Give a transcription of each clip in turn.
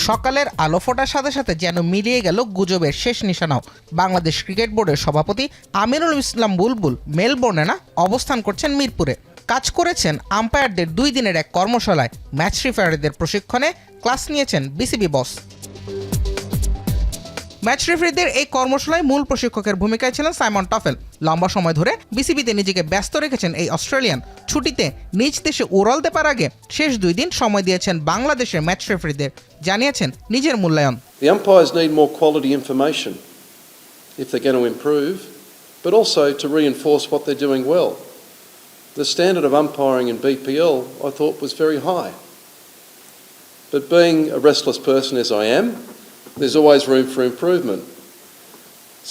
সকালের আলো ফোটার সাথে সাথে যেন মিলিয়ে গেল গুজবের শেষ নিশানাও। বাংলাদেশ ক্রিকেট বোর্ডের সভাপতি আমিনুল ইসলাম বুলবুল মেলবোর্নে না অবস্থান করছেন মিরপুরে। কাজ করেছেন আম্পায়ারদের 2 দিনের এক কর্মশালায়। ম্যাচ রেফারিদের প্রশিক্ষণে ক্লাস নিয়েছেন বিসিবি বস। ম্যাচ রেফারিদের এই কর্মশালায় মূল প্রশিক্ষকের ভূমিকায় ছিলেন সাইমন টফেল। লম্বা সময় ধরে বিসিবিতে নিজেকে ব্যস্ত রেখেছেন এই অস্ট্রেলিয়ান। ছুটিতে নিজ দেশে ওরাল দেবার আগে শেষ 2 দিন সময় দিয়েছেন বাংলাদেশের ম্যাচ রেফারিদের, জানিয়েছেন নিজের মূল্যায়ন। The umpires need more quality information if they're going to improve, but also to reinforce what they're doing well. The standard of umpiring in BPL I thought was very high. But being a restless person as I am, there's always room for improvement.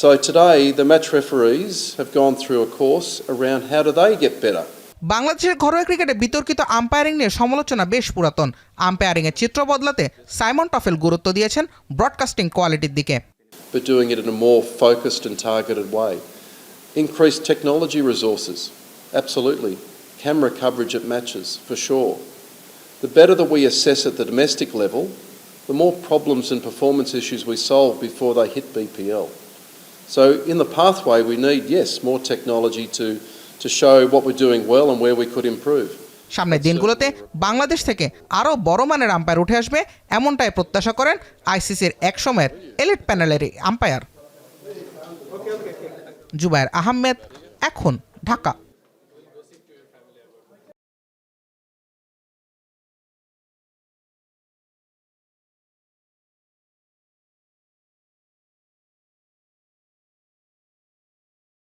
So today the match referees have gone through a course around how do they get better. বাংলাদেশের ঘরোয়া ক্রিকেটে বিতর্কিত umpiring নিয়ে সমালোচনা বেশ পুরাতন। আম্পায়ারিংয়ের চিত্র বদলাতে সাইমন টফেল গুরুত্ব দিয়েছেন ব্রডকাস্টিং কোয়ালিটির দিকে। But doing it in a more focused and targeted way. Increased technology resources, absolutely. Camera coverage at matches, for sure. The better that we assess at the domestic level, the more problems and performance issues we solve before they hit BPL. So in the pathway we need, yes, more technology to show what we're doing well and where we could improve. সামনের দিনগুলোতে বাংলাদেশ থেকে আরও বড় মানের umpire উঠে আসবে, এমনটাই প্রত্যাশা করেন আইসিসির এক সময়ের এলিট প্যানেলের আম্পায়ার। জুবায়ের আহমেদ, এখন, ঢাকা।